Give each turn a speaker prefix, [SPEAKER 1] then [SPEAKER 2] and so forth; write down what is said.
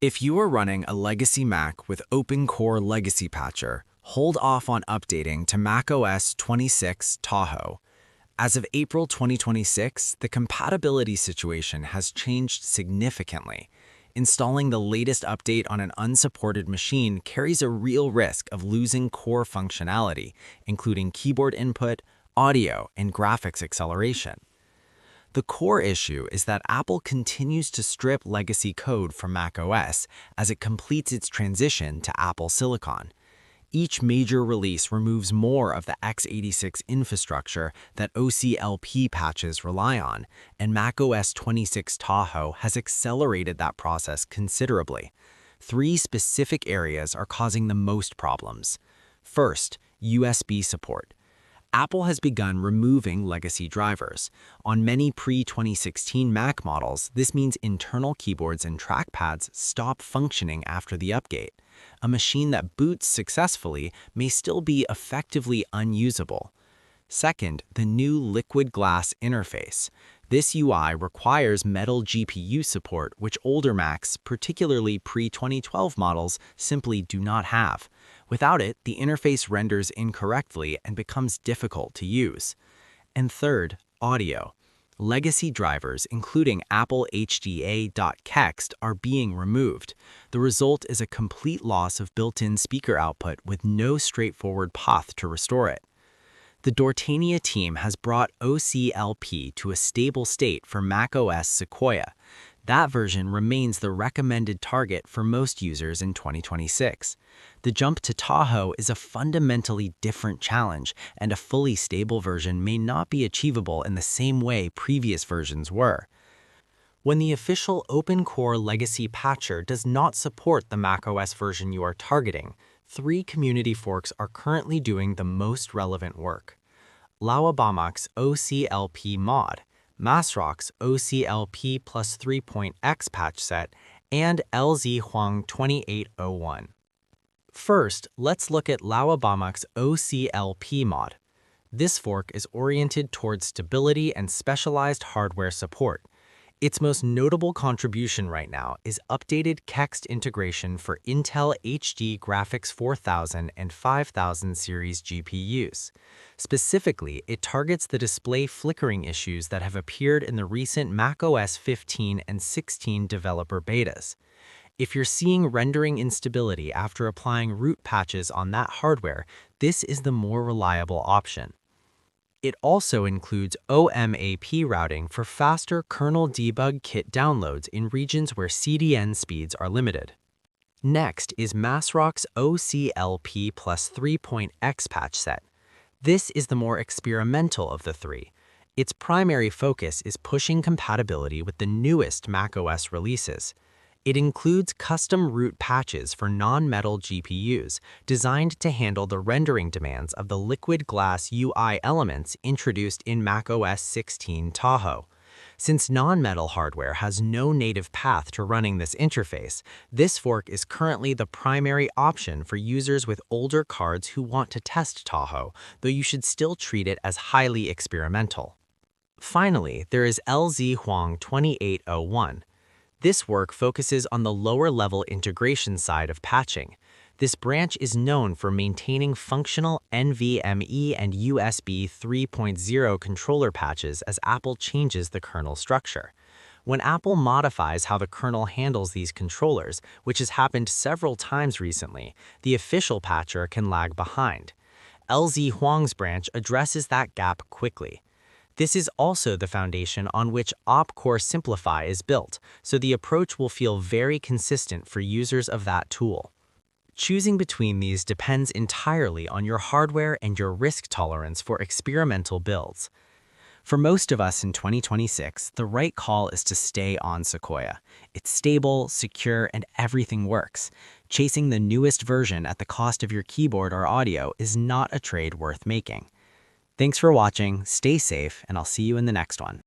[SPEAKER 1] If you are running a legacy Mac with OpenCore Legacy Patcher, hold off on updating to macOS 26 Tahoe. As of April 2026, the compatibility situation has changed significantly. Installing the latest update on an unsupported machine carries a real risk of losing core functionality, including keyboard input, audio, and graphics acceleration. The core issue is that Apple continues to strip legacy code from macOS as it completes its transition to Apple Silicon. Each major release removes more of the x86 infrastructure that OCLP patches rely on, and macOS 26 Tahoe has accelerated that process considerably. Three specific areas are causing the most problems. First, USB support. Apple has begun removing legacy drivers. On many pre-2016 Mac models, this means internal keyboards and trackpads stop functioning after the update. A machine that boots successfully may still be effectively unusable. Second, the new liquid glass interface. This UI requires metal GPU support, which older Macs, particularly pre-2012 models, simply do not have. Without it, the interface renders incorrectly and becomes difficult to use. And third, audio. Legacy drivers, including Apple HDA.Kext, are being removed. The result is a complete loss of built-in speaker output with no straightforward path to restore it. The Dortania team has brought OCLP to a stable state for macOS Sequoia. That version remains the recommended target for most users in 2026. The jump to Tahoe is a fundamentally different challenge, and a fully stable version may not be achievable in the same way previous versions were. When the official OpenCore Legacy Patcher does not support the macOS version you are targeting, three community forks are currently doing the most relevant work: Lauabamac's OCLP mod, Masrock's OCLP plus 3.x patch set, and LZ Huang 2801. First, let's look at Lauabamac's OCLP mod. This fork is oriented towards stability and specialized hardware support. Its most notable contribution right now is updated Kext integration for Intel HD Graphics 4000 and 5000 series GPUs. Specifically, it targets the display flickering issues that have appeared in the recent macOS 15 and 16 developer betas. If you're seeing rendering instability after applying root patches on that hardware, this is the more reliable option. It also includes OMAP routing for faster kernel debug kit downloads in regions where CDN speeds are limited. Next is Masrock's OCLP plus 3.x patch set. This is the more experimental of the three. Its primary focus is pushing compatibility with the newest macOS releases. It includes custom root patches for non-metal GPUs designed to handle the rendering demands of the liquid glass UI elements introduced in macOS 16 Tahoe. Since non-metal hardware has no native path to running this interface, this fork is currently the primary option for users with older cards who want to test Tahoe, though you should still treat it as highly experimental. Finally, there is LZ Huang 2801. This work focuses on the lower-level integration side of patching. This branch is known for maintaining functional NVMe and USB 3.0 controller patches as Apple changes the kernel structure. When Apple modifies how the kernel handles these controllers, which has happened several times recently, the official patcher can lag behind. LZ Huang's branch addresses that gap quickly. This is also the foundation on which OpenCore Simplify is built, so the approach will feel very consistent for users of that tool. Choosing between these depends entirely on your hardware and your risk tolerance for experimental builds. For most of us in 2026, the right call is to stay on Sequoia. It's stable, secure, and everything works. Chasing the newest version at the cost of your keyboard or audio is not a trade worth making. Thanks for watching, stay safe, and I'll see you in the next one.